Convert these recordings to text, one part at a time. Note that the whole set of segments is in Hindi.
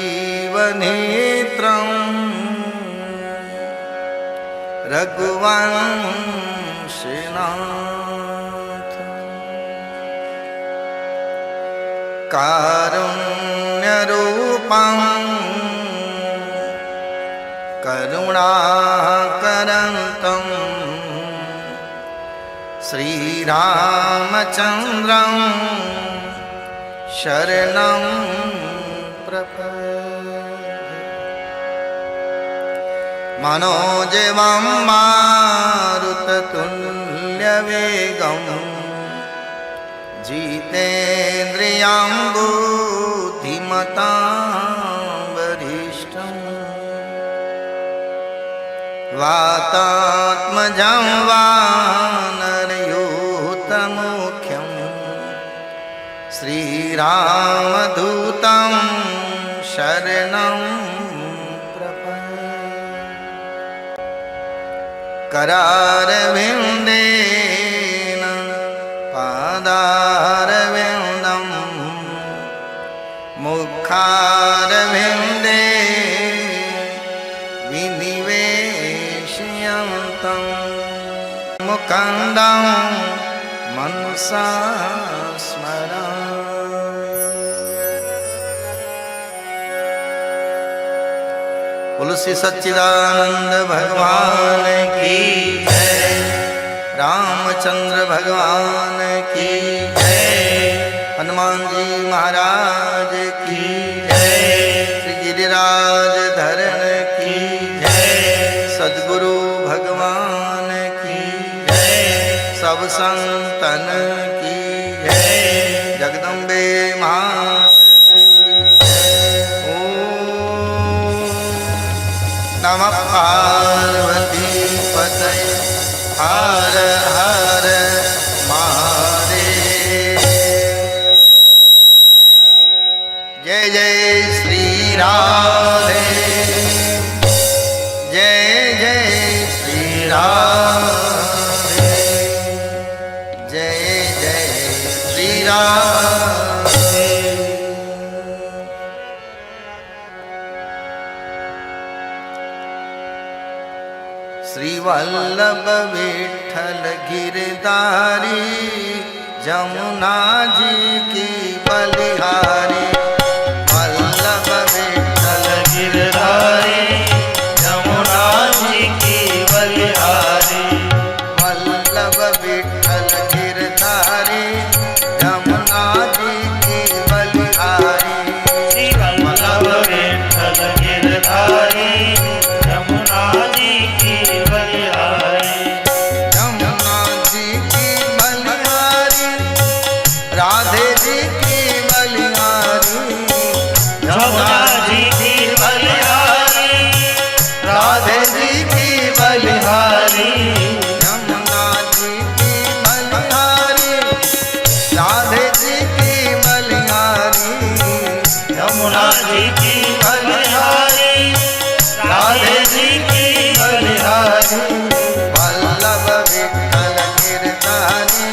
राजीवनेत्रं रघुवंशनाथ कारुण्यरूपं करुणाकरन्तं श्रीरामचन्द्रं शरणं प्रपद्ये। मनोजवं मारुततुल्यवेगं जितेन्द्रियं बुद्धिमतां वरिष्ठं वातात्मजं वानरयूथमुख्यं श्रीरामदूतं शरणं प्रपद्ये। करारविन्देन पादारविन्दं मुखारविन्दे विनिवेशयन्तं मुकुन्दं मनसा स्मरामि। तुलसी सच्चिदानंद भगवान की जय, रामचंद्र भगवान की जय, हनुमान जी महाराज की जय, श्री गिरिराज धरण की जय, सद्गुरु भगवान की जय, सब संतन की जय, जगदम्बे मां नमः पार्वती पतये हर हर महादेव। जय जय श्री राधे, जय जय श्री राधे, जय जय श्री राधे। श्री वल्लभ विठ्ठल गिरधारी, जमुना जी की बलिहारी। वल्लभ विठ्ठल गिरधारी, जमुना जी की बलिहारी। वल्लभ विठ्ठल गिरधारी, जमुना जी की बलिहारी। श्री वल्लभ विठ्ठल गिरधारी, जमुना जी की बलिहारी। जमुना जी की बलिहारी, राधे जी की बलिहारी। जमुना जी की बलिहारी, राधे जी की बलिहारी। जमुना जी की बलिहारी, राधे जी की बलिहारी। जमुना जी की बलिहारी, राधे जी की बलिहारी। वल्लभ विठ्ठल गिरधारी,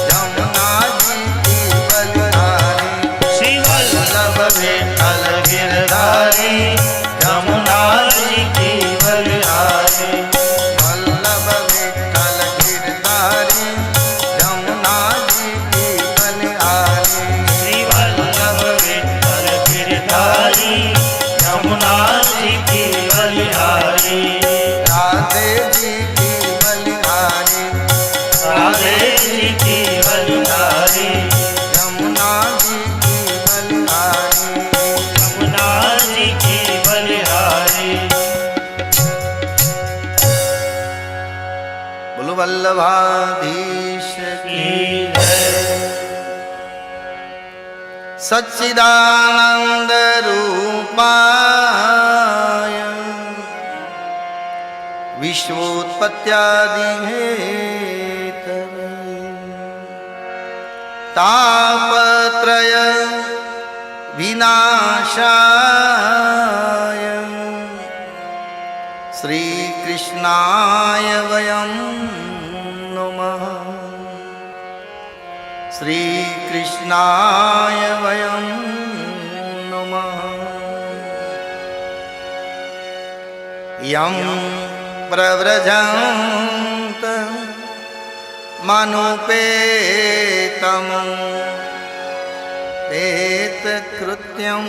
जमुना जी की बलिहारी। श्री वल्लभ विठ्ठल गिरधारी, जमुना जी की बलिहारी। वल्लभ विठ्ठल गिरधारी, जमुना जी की बलिहारी। श्री वल्लभ विठ्ठल गिरधारी, जमुना जी की बलिहारी। राधे जी की बलिहारी, राधे जी की बलिहारी। जमुना जी की बलिहारी, जमुना जी की बलिहारी। बोलो वल्लभाधीश की जय। सच्चिदानंद रूपाय विश्वोत्पत्त्यादि हेतवे तापत्रय विनाशाय श्री कृष्णाय वयं नमः। श्रीकृष्णाय वयं नुमः। यं प्रव्रजन्त मनुपेतं प्रेतकृत्यं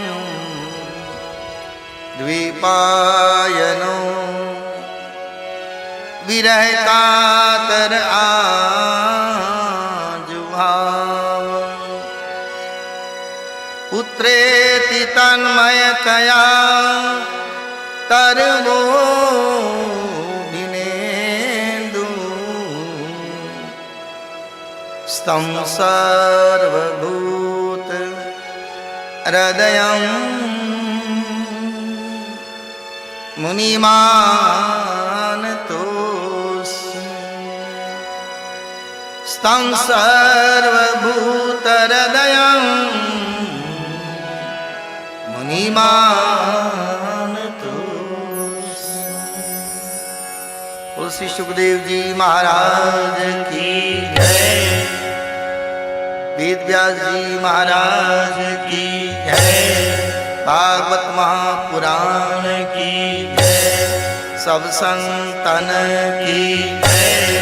द्विपायनो विरहकातर आजुभाव। पुत्रेति तन्मयतया तरवोभिनेन्दु स्तं सर्वभूत हृदयं मुनिमानतोऽस्मि। स्तं सर्वभूत हृदयं मुनिमानतोऽस्मि। श्री सुखदेव जी महाराज की जय। वेद व्यास जी महाराज की जय। भागवत महापुराण की जय। सब संतन की जय।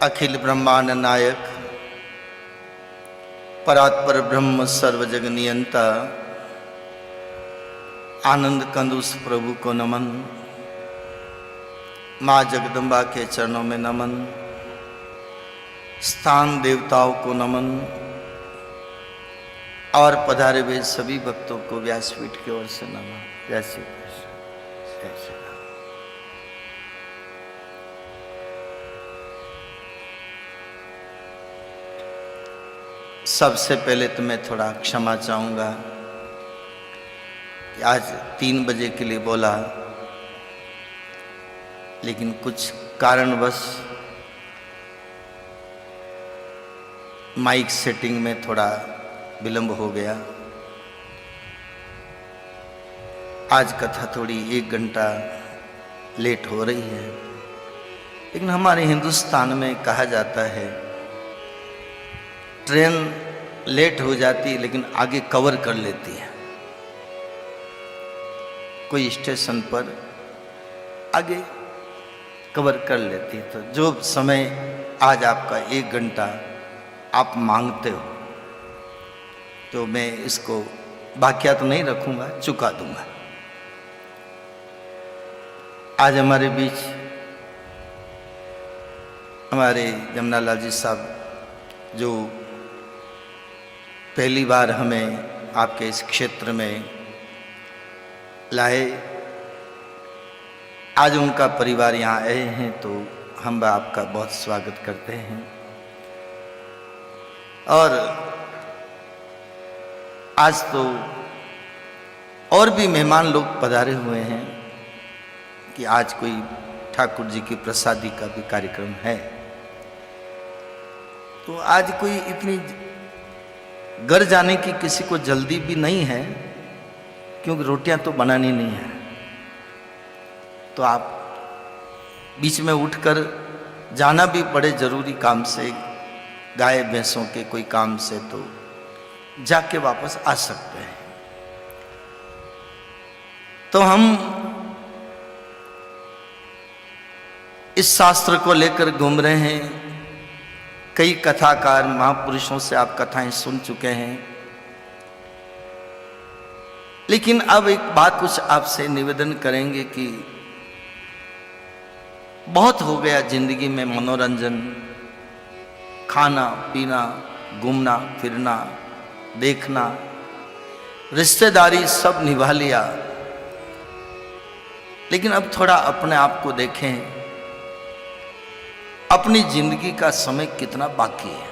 अखिल ब्रह्मांड नायक परात्पर ब्रह्म सर्वजग नियंता आनंद कंद उस प्रभु को नमन। माँ जगदम्बा के चरणों में नमन। स्थान देवताओं को नमन और पधारे हुए सभी भक्तों को व्यासपीठ की ओर से नमन। जय श्री कृष्ण। जय श्री राम। सबसे पहले तो मैं थोड़ा क्षमा चाहूँगा कि आज 3 बजे के लिए बोला, लेकिन कुछ कारणवश माइक सेटिंग में थोड़ा विलंब हो गया। आज कथा थोड़ी 1 घंटा लेट हो रही है, लेकिन हमारे हिंदुस्तान में कहा जाता है ट्रेन लेट हो जाती है लेकिन आगे कवर कर लेती है। कोई स्टेशन पर आगे कवर कर लेती है। तो जो समय आज आपका 1 घंटा आप मांगते हो, तो मैं इसको बाकिया तो नहीं रखूंगा, चुका दूंगा। आज हमारे बीच हमारे जमुनालाल जी साहब जो पहली बार हमें आपके इस क्षेत्र में लाए, आज उनका परिवार यहाँ आए हैं, तो हम आपका बहुत स्वागत करते हैं। और आज तो और भी मेहमान लोग पधारे हुए हैं कि आज कोई ठाकुर जी की प्रसादी का भी कार्यक्रम है। तो आज कोई इतनी घर जाने की किसी को जल्दी भी नहीं है, क्योंकि रोटियां तो बनानी नहीं है। तो आप बीच में उठकर जाना भी पड़े जरूरी काम से, गाय भैंसों के कोई काम से, तो जाके वापस आ सकते हैं। तो हम इस शास्त्र को लेकर घूम रहे हैं। कई कथाकार महापुरुषों से आप कथाएं सुन चुके हैं, लेकिन अब एक बात कुछ आपसे निवेदन करेंगे कि बहुत हो गया जिंदगी में मनोरंजन, खाना पीना, घूमना फिरना, देखना, रिश्तेदारी सब निभा लिया, लेकिन अब थोड़ा अपने आप को देखें, अपनी जिंदगी का समय कितना बाकी है।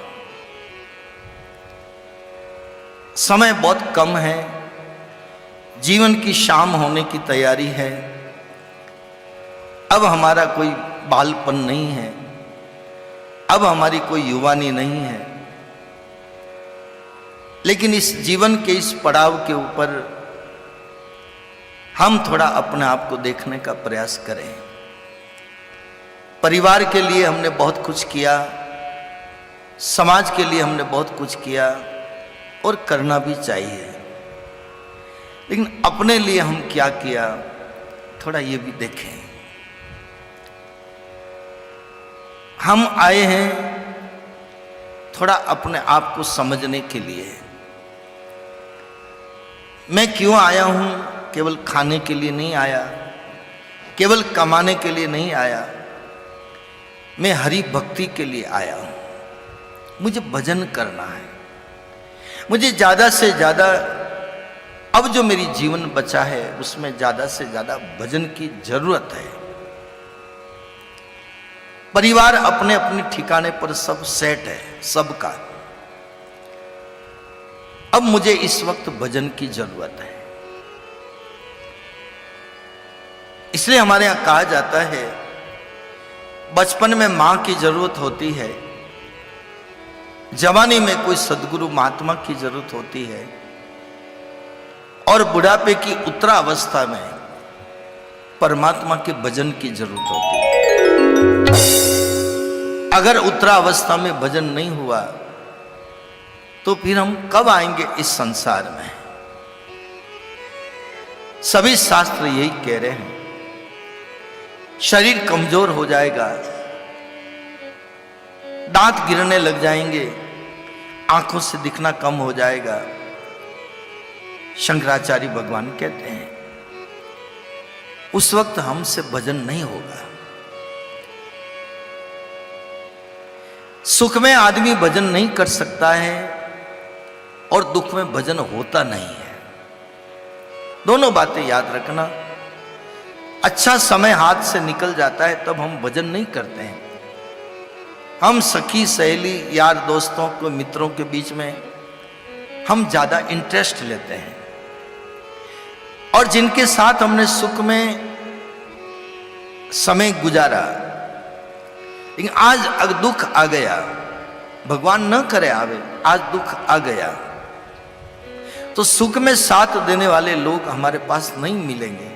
समय बहुत कम है, जीवन की शाम होने की तैयारी है। अब हमारा कोई बालपन नहीं है, अब हमारी कोई युवानी नहीं है, लेकिन इस जीवन के इस पड़ाव के ऊपर हम थोड़ा अपने आप को देखने का प्रयास करें। परिवार के लिए हमने बहुत कुछ किया, समाज के लिए हमने बहुत कुछ किया और करना भी चाहिए, लेकिन अपने लिए हम क्या किया थोड़ा ये भी देखें। हम आए हैं थोड़ा अपने आप को समझने के लिए। मैं क्यों आया हूं? केवल खाने के लिए नहीं आया, केवल कमाने के लिए नहीं आया, मैं हरि भक्ति के लिए आया हूं। मुझे भजन करना है, मुझे ज्यादा से ज्यादा अब जो मेरी जीवन बचा है उसमें ज्यादा से ज्यादा भजन की जरूरत है। परिवार अपने अपने ठिकाने पर सब सेट है सबका, अब मुझे इस वक्त भजन की जरूरत है। इसलिए हमारे यहां कहा जाता है बचपन में मां की जरूरत होती है, जवानी में कोई सद्गुरु महात्मा की जरूरत होती है, और बुढ़ापे की उत्तरावस्था में परमात्मा के भजन की जरूरत होती है। अगर उत्तरावस्था में भजन नहीं हुआ तो फिर हम कब आएंगे इस संसार में? सभी शास्त्र यही कह रहे हैं, शरीर कमजोर हो जाएगा, दांत गिरने लग जाएंगे, आंखों से दिखना कम हो जाएगा। शंकराचार्य भगवान कहते हैं उस वक्त हमसे भजन नहीं होगा। सुख में आदमी भजन नहीं कर सकता है और दुख में भजन होता नहीं है। दोनों बातें याद रखना। अच्छा समय हाथ से निकल जाता है तब हम भजन नहीं करते हैं। हम सखी सहेली यार दोस्तों को मित्रों के बीच में हम ज्यादा इंटरेस्ट लेते हैं, और जिनके साथ हमने सुख में समय गुजारा, लेकिन आज अगर दुख आ गया, भगवान न करे आवे, आज दुख आ गया तो सुख में साथ देने वाले लोग हमारे पास नहीं मिलेंगे।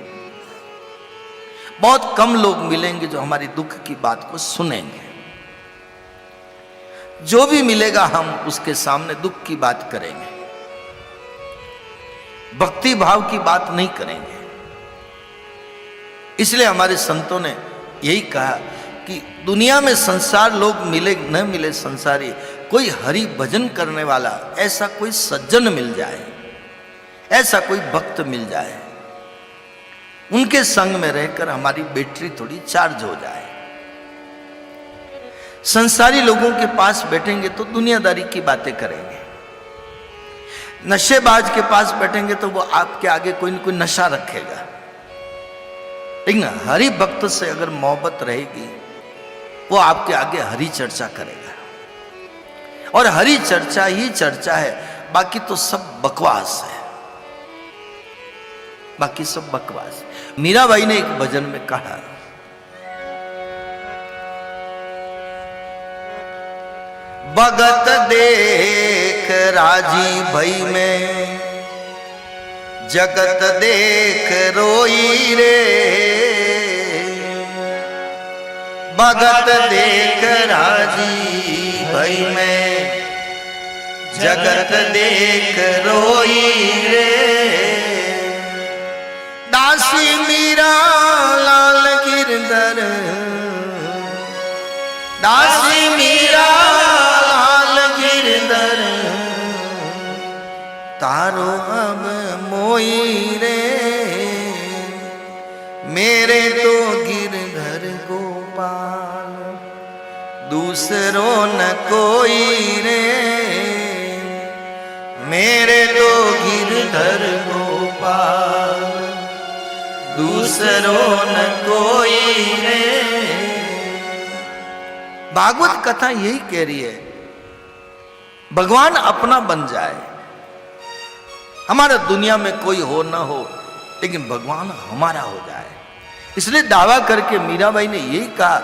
बहुत कम लोग मिलेंगे जो हमारी दुख की बात को सुनेंगे। जो भी मिलेगा हम उसके सामने दुख की बात करेंगे, भक्ति भाव की बात नहीं करेंगे। इसलिए हमारे संतों ने यही कहा कि दुनिया में संसार लोग मिले न मिले संसारी, कोई हरि भजन करने वाला ऐसा कोई सज्जन मिल जाए, ऐसा कोई भक्त मिल जाए, उनके संग में रहकर हमारी बैटरी थोड़ी चार्ज हो जाए। संसारी लोगों के पास बैठेंगे तो दुनियादारी की बातें करेंगे, नशेबाज के पास बैठेंगे तो वो आपके आगे कोई न कोई नशा रखेगा। लेकिन हरि भक्त से अगर मोहब्बत रहेगी वो आपके आगे हरि चर्चा करेगा, और हरि चर्चा ही चर्चा है, बाकी तो सब बकवास है, बाकी सब बकवास। मीराबाई ने एक भजन में कहा, भगत देख राजी भई में, जगत देख रोई रे, भगत देख राजी भई में, जगत देख रोई रे, दासी मीरा लाल गिरधर, दासी मीरा तारो अब मोई रे, मेरे तो गिरधर गोपाल दूसरो न कोई रे, मेरे तो गिरधर गोपाल दूसरो न कोई रे। भागवत कथा यही कह रही है, भगवान अपना बन जाए, हमारा दुनिया में कोई हो ना हो, लेकिन भगवान हमारा हो जाए। इसलिए दावा करके मीराबाई ने यही कहा,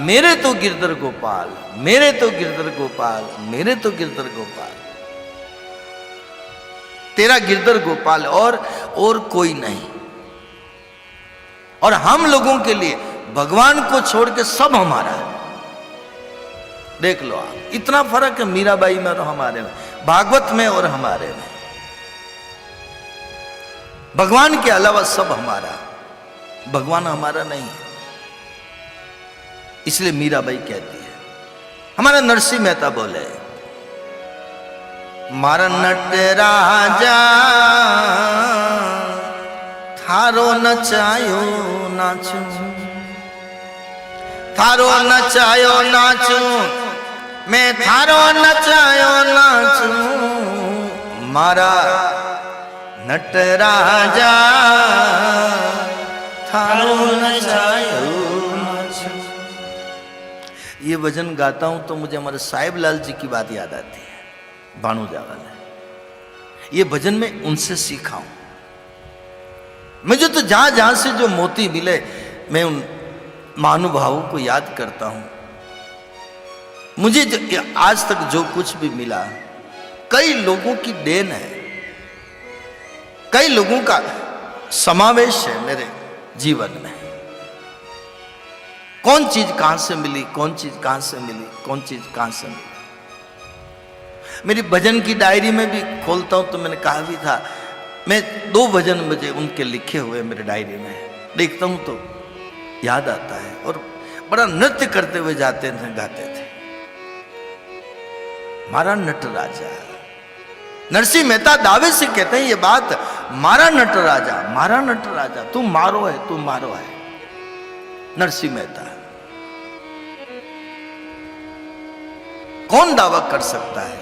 मेरे तो गिरधर गोपाल, मेरे तो गिरधर गोपाल, मेरे तो गिरधर गोपाल, तेरा गिरधर गोपाल और कोई नहीं। और हम लोगों के लिए भगवान को छोड़ के सब हमारा है। देख लो आप, इतना फर्क है मीराबाई में और हमारे में, भागवत में और हमारे में। भगवान के अलावा सब हमारा, भगवान हमारा नहीं है। इसलिए मीराबाई कहती है, हमारा नरसिंह मेहता बोले, मारा नट राजा थारो नचायो नाचू, थारो नचायो नाचू, मैं थारो नचायो नाचू, मारा नट राजा थारो नचायो नाचू। ये भजन गाता हूं तो मुझे हमारे साहिब लाल जी की बात याद आती है, बाणू जावल है। ये भजन मैं उनसे सीखा हूं। मुझे तो जहां जहां से जो मोती मिले मैं उन महानुभावों को याद करता हूं। मुझे आज तक जो कुछ भी मिला कई लोगों की देन है, कई लोगों का समावेश है मेरे जीवन में। कौन चीज कहां से मिली, कौन चीज कहां से मिली, कौन चीज कहां से मिली। मेरी भजन की डायरी में भी खोलता हूं तो मैंने कहा भी था, मैं 2 भजन मुझे उनके लिखे हुए मेरे डायरी में देखता हूं तो याद आता है। और बड़ा नृत्य करते हुए जाते थे, गाते थे, मारा नट राजा। नरसिंह मेहता दावे से कहते हैं ये बात, मारा नट राजा, मारा नट राजा, तू मारो है, तू मारो है। नरसिंह मेहता कौन दावा कर सकता है,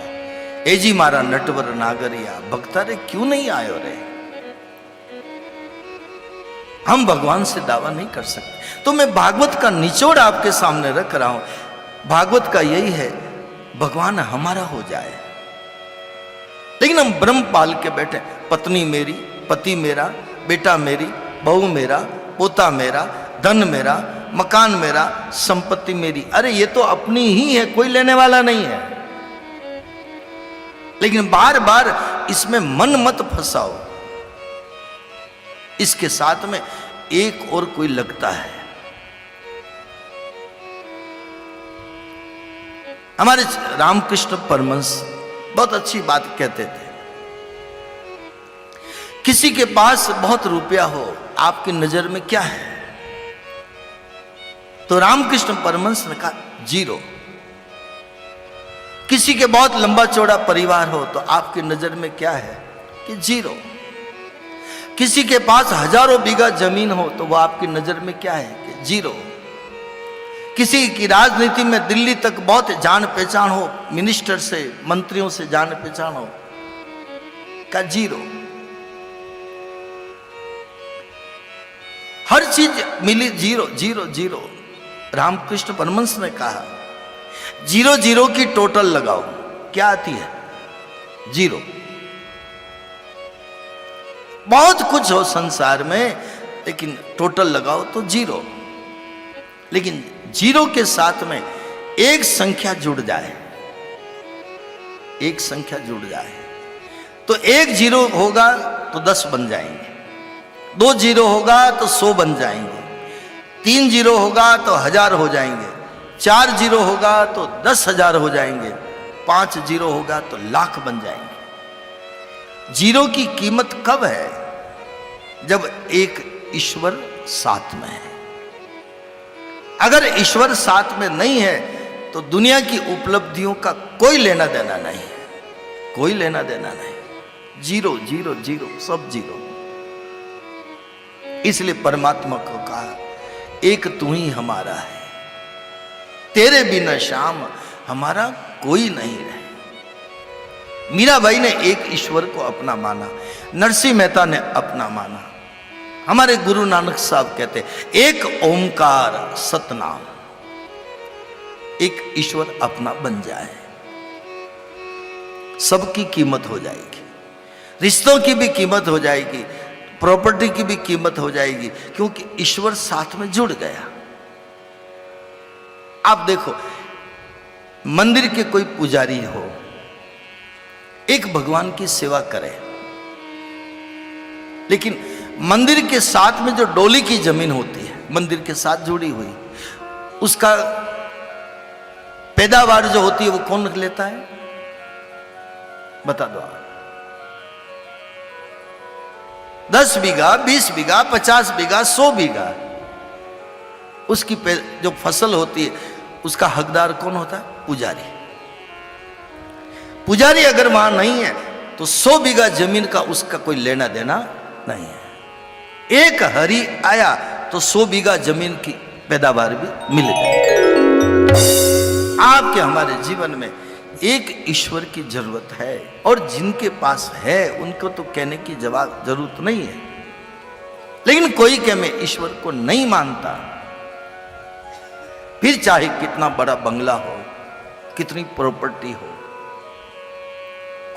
ए जी मारा नटवर नागरिया, भक्ता रे क्यों नहीं आयो रे। हम भगवान से दावा नहीं कर सकते। तो मैं भागवत का निचोड़ आपके सामने रख रहा हूं। भागवत का यही है, भगवान हमारा हो जाए। लेकिन हम ब्रह्म पाल के बैठे, पत्नी मेरी, पति मेरा, बेटा मेरी, बहू मेरा, पोता मेरा, धन मेरा, मकान मेरा, संपत्ति मेरी। अरे ये तो अपनी ही है, कोई लेने वाला नहीं है। लेकिन बार बार इसमें मन मत फंसाओ। इसके साथ में एक और कोई लगता है। हमारे रामकृष्ण परमहंस बहुत अच्छी बात कहते थे, किसी के पास बहुत रुपया हो, आपकी नजर में क्या है? तो रामकृष्ण परमहंस ने कहा 0। किसी के बहुत लंबा चौड़ा परिवार हो तो आपकी नजर में क्या है? कि 0। किसी के पास हजारों बीघा जमीन हो तो वो आपकी नजर में क्या है? कि 0। किसी की राजनीति में दिल्ली तक बहुत जान पहचान हो, मिनिस्टर से, मंत्रियों से जान पहचान हो, का 0। हर चीज मिली 0 0 0। रामकृष्ण परमहंस ने कहा 0 0 की टोटल लगाओ, क्या आती है? 0। बहुत कुछ हो संसार में, लेकिन टोटल लगाओ तो 0। लेकिन 0 के साथ में एक संख्या जुड़ जाए, एक संख्या जुड़ जाए तो 1 0 होगा तो 10 बन जाएंगे, 2 0 होगा तो 100 बन जाएंगे, 3 0 होगा तो 1000 हो जाएंगे, 4 0 होगा तो 10,000 हो जाएंगे, 5 0 होगा तो लाख बन जाएंगे। 0 की कीमत कब है? जब एक ईश्वर साथ में है। अगर ईश्वर साथ में नहीं है तो दुनिया की उपलब्धियों का कोई लेना देना नहीं है, कोई लेना देना नहीं। 0 0 0 सब 0। इसलिए परमात्मा को कहा एक तू ही हमारा है, तेरे बिना श्याम हमारा कोई नहीं रहे। मीराबाई ने एक ईश्वर को अपना माना, नरसिंह मेहता ने अपना माना। हमारे गुरु नानक साहब कहते एक ओंकार सतनाम, एक ईश्वर अपना बन जाए, सबकी कीमत हो जाएगी, रिश्तों की भी कीमत हो जाएगी, प्रॉपर्टी की भी कीमत हो जाएगी, क्योंकि ईश्वर साथ में जुड़ गया। आप देखो, मंदिर के कोई पुजारी हो, एक भगवान की सेवा करे, लेकिन मंदिर के साथ में जो डोली की जमीन होती है, मंदिर के साथ जुड़ी हुई, उसका पैदावार जो होती है वो कौन लेता है? बता दो आप। 10 बीघा, 20 बीघा, 50 बीघा, 100 बीघा, उसकी जो फसल होती है उसका हकदार कौन होता है? पुजारी। पुजारी अगर वहां नहीं है तो 100 बीघा जमीन का उसका कोई लेना देना नहीं है। एक हरि आया तो 100 बीघा जमीन की पैदावार भी मिल गई। आपके हमारे जीवन में एक ईश्वर की जरूरत है, और जिनके पास है उनको तो कहने की जरूरत नहीं है। लेकिन कोई क्या मैं ईश्वर को नहीं मानता, फिर चाहे कितना बड़ा बंगला हो, कितनी प्रॉपर्टी हो,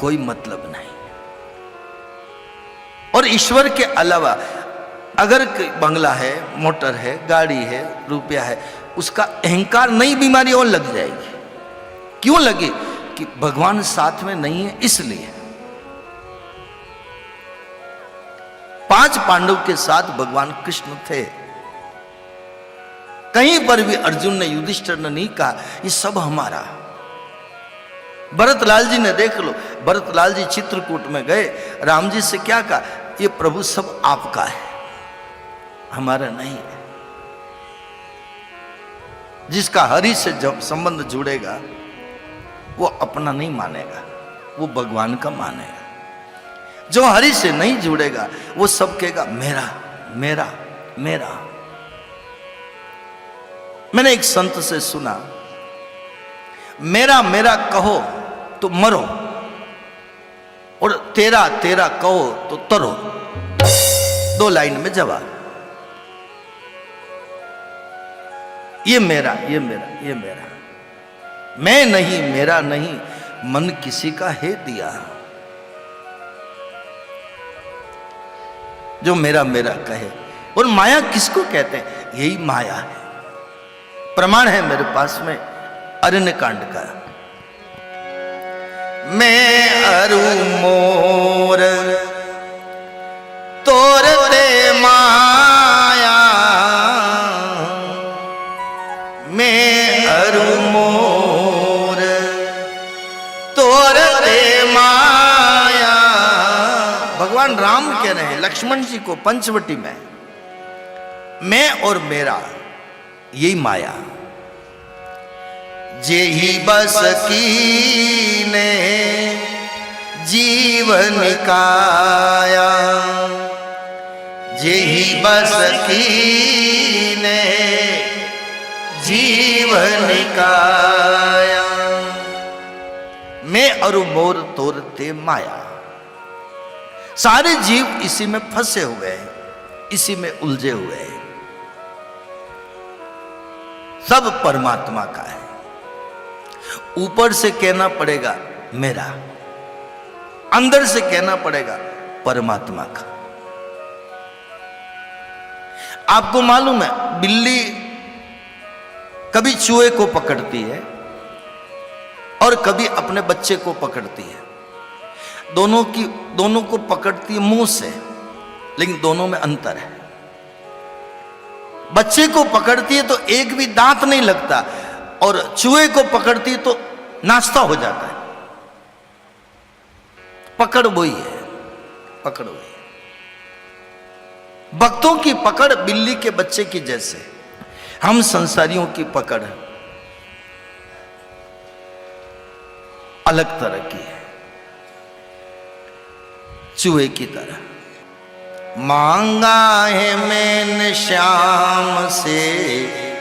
कोई मतलब नहीं। और ईश्वर के अलावा अगर बंगला है, मोटर है, गाड़ी है, रुपया है, उसका अहंकार नई बीमारी और लग जाएगी। क्यों लगे? कि भगवान साथ में नहीं है, इसलिए। 5 पांडव के साथ भगवान कृष्ण थे। कहीं पर भी अर्जुन ने, युधिष्ठिर ने नहीं कहा ये सब हमारा। भरतलाल जी ने देख लो, भरतलाल जी चित्रकूट में गए, राम जी से क्या कहा? ये प्रभु सब आपका है, हमारा नहीं है। जिसका हरि से जब संबंध जुड़ेगा वो अपना नहीं मानेगा, वो भगवान का मानेगा। जो हरि से नहीं जुड़ेगा वो सब कहेगा मेरा मेरा मेरा। मैंने एक संत से सुना, मेरा मेरा कहो तो मरो, और तेरा तेरा कहो तो तरो। 2 लाइन में जवाब। ये मेरा, ये मेरा, ये मेरा, मैं नहीं, मेरा नहीं, मन किसी का है दिया। जो मेरा मेरा कहे। और माया किसको कहते हैं? यही माया है। प्रमाण है मेरे पास में अरण्य कांड का। मैं अरु मोर तोरते माया, मैं अरु मोर तोरते माया। भगवान राम कह रहे हैं लक्ष्मण जी को पंचवटी में, मैं और मेरा यही माया। जेहि बस कीने जीवन काया, जेहि बस कीने जीवन काया। मैं और मोर तोरते माया। सारे जीव इसी में फंसे हुए हैं, इसी में उलझे हुए हैं। सब परमात्मा का है। ऊपर से कहना पड़ेगा मेरा, अंदर से कहना पड़ेगा परमात्मा का। आपको मालूम है बिल्ली कभी चूहे को पकड़ती है और कभी अपने बच्चे को पकड़ती है। दोनों को पकड़ती है मुंह से, लेकिन दोनों में अंतर है। बच्चे को पकड़ती है तो एक भी दांत नहीं लगता, और चूहे को पकड़ती है तो नाश्ता हो जाता है। पकड़ वही है, पकड़ वही है। भक्तों की पकड़ बिल्ली के बच्चे की जैसे, हम संसारियों की पकड़ अलग तरह की है, चूहे की तरह। मांगा है मैंने श्याम से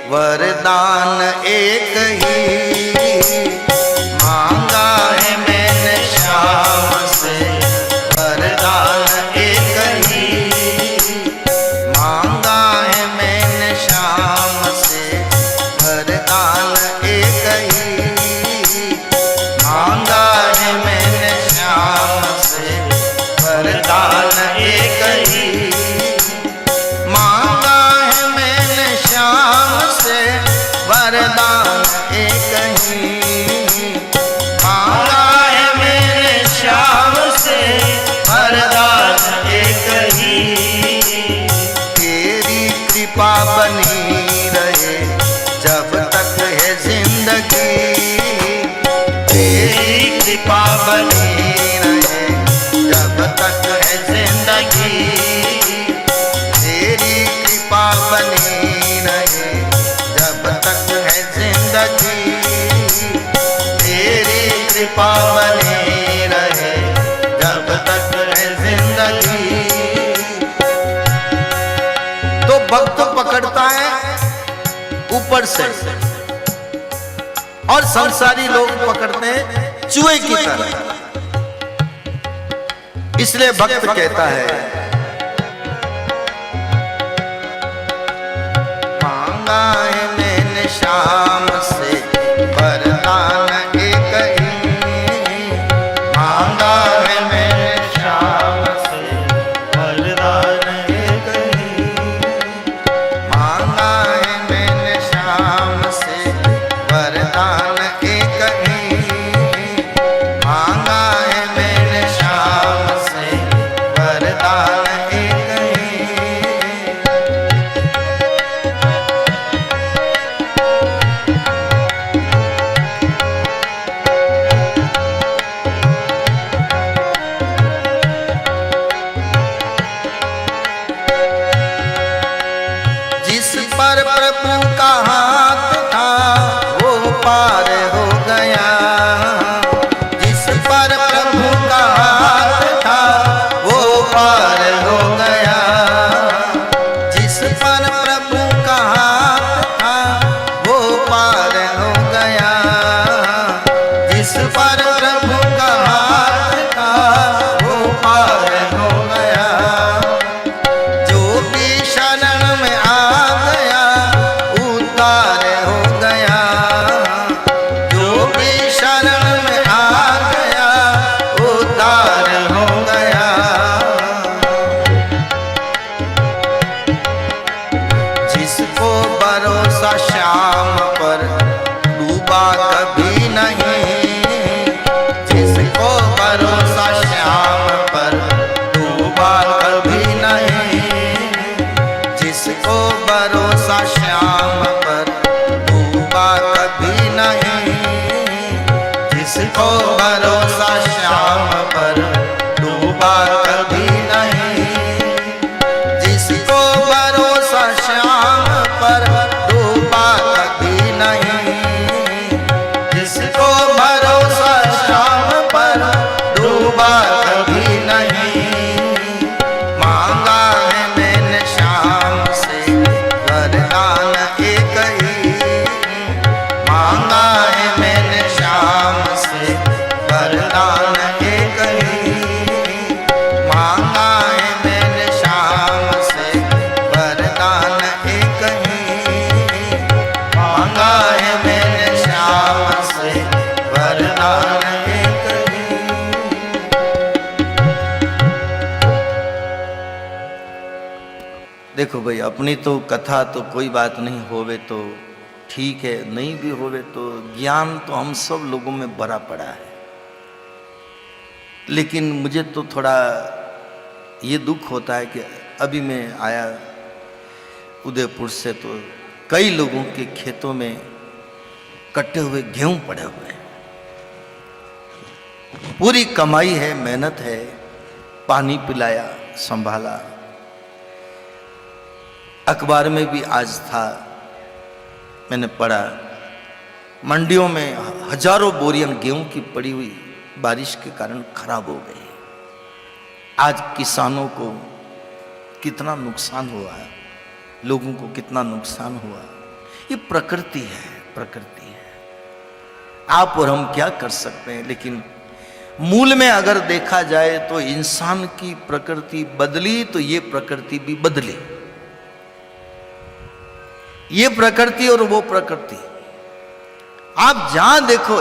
वरदान एक ही, मांगा है मैंने श्याम से वरदान एक ही, मांगा है मैंने श्याम से वरदान एक ही, मांगा है मैंने श्याम से वरदान एक ही। ऊपर से, और संसारी लोग पकड़ते हैं चूहे की तरह। इसलिए भक्त कहता है, मांगा है मैंने श्याम से वरदान एक ही, मांगा है मैंने श्याम से वरदान एक ही, मांगा है मैंने श्याम से वरदान एक ही, मांगा है मैंने श्याम से वरदान एक ही। जिस पर प्रभु का हाथ था वो पार हो गया, जिस पर प्रभु का हाथ था वो पार हो गया, जिस पर प्रभु का हाथ था वो पार हो गया, जिस पर प्रभु का हाथ था वो पार हो गया। जो भी शरण में आ गया उद्धार हो गया, जो भी शरण में आ गया उद्धार हो गया। जिसको भरोसा श्याम पर डूबा कभी नहीं, जिसको भरोसा श्याम पर डूबा कभी नहीं, जिसको भरोसा श्याम पर डूबा कभी नहीं, जिसको भरोसा श्याम पर डूबा कभी नहीं, जिसको भरोसा श्याम पर डूबा कभी नहीं, जिसको भरोसा श्याम पर डूबा कभी नहीं। मांगा है मैंने श्याम से वरदान एक ही, मांगा है मैंने श्याम से वरदान एक ही, मांगा है मैंने श्याम से वरदान एक ही, मांगा है मैंने श्याम से वरदान एक ही। देखो भाई, अपनी तो कथा तो कोई बात नहीं, होवे तो ठीक है, नहीं भी होवे तो ज्ञान तो हम सब लोगों में भरा पड़ा है। लेकिन मुझे तो थोड़ा ये दुख होता है कि अभी मैं आया उदयपुर से, तो कई लोगों के खेतों में कटे हुए गेहूं पड़े हुए हैं। पूरी कमाई है, मेहनत है, पानी पिलाया, संभाला। अखबार में भी आज था, मैंने पढ़ा, मंडियों में हजारों बोरियां गेहूं की पड़ी हुई बारिश के कारण खराब हो गई। आज किसानों को कितना नुकसान हुआ है, लोगों को कितना नुकसान हुआ। ये प्रकृति है, प्रकृति है। आप और हम क्या कर सकते हैं, लेकिन मूल में अगर देखा जाए तो इंसान की प्रकृति बदली तो ये प्रकृति भी बदली। ये प्रकृति और वो प्रकृति, आप जहां देखो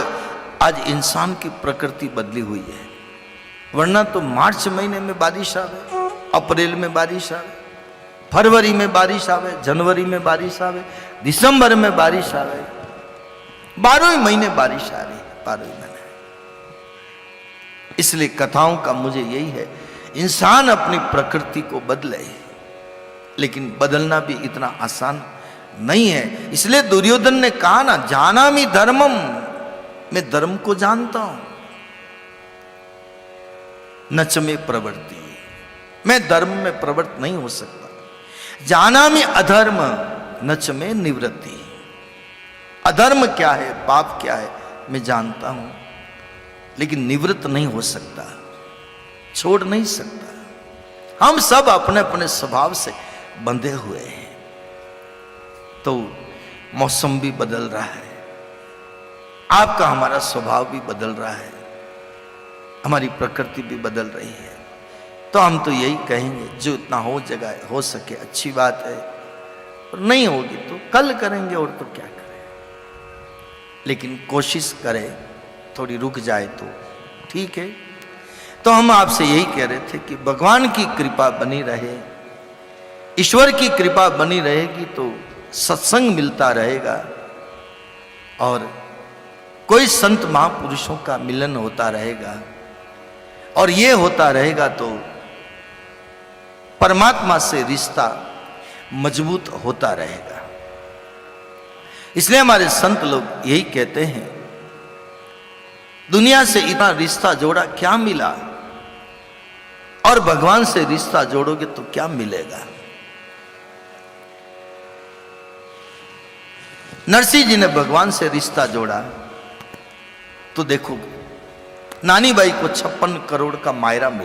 आज इंसान की प्रकृति बदली हुई है। वरना तो मार्च महीने में बारिश आवे, अप्रैल में बारिश आवे, फरवरी में बारिश आवे, जनवरी में बारिश आवे, दिसंबर में बारिश आवे, 12 ही महीने बारिश आ रही है, 12 महीने। इसलिए कथाओं का मुझे यही है, इंसान अपनी प्रकृति को बदले, लेकिन बदलना भी इतना आसान नहीं है। इसलिए दुर्योधन ने कहा ना, जानामि धर्मम, मैं धर्म को जानता हूं, नच में प्रवृत्ति, मैं धर्म में प्रवृत्त नहीं हो सकता। जानामि अधर्म, नच में निवृत्ति, अधर्म क्या है, पाप क्या है मैं जानता हूं, लेकिन निवृत्त नहीं हो सकता, छोड़ नहीं सकता। हम सब अपने अपने स्वभाव से बंधे हुए हैं। तो मौसम भी बदल रहा है, आपका हमारा स्वभाव भी बदल रहा है, हमारी प्रकृति भी बदल रही है। तो हम तो यही कहेंगे जो इतना हो सके अच्छी बात है, और नहीं होगी तो कल करेंगे, और तो क्या करें। लेकिन कोशिश करें, थोड़ी रुक जाए तो ठीक है। तो हम आपसे यही कह रहे थे कि भगवान की कृपा बनी रहे, ईश्वर की कृपा बनी रहेगी तो सत्संग मिलता रहेगा, और कोई संत महापुरुषों का मिलन होता रहेगा, और ये होता रहेगा तो परमात्मा से रिश्ता मजबूत होता रहेगा। इसलिए हमारे संत लोग यही कहते हैं, दुनिया से इतना रिश्ता जोड़ा क्या मिला, और भगवान से रिश्ता जोड़ोगे तो क्या मिलेगा। नरसिंह जी ने भगवान से रिश्ता जोड़ा तो देखो नानी बाई को 56 करोड़ का मायरा मिल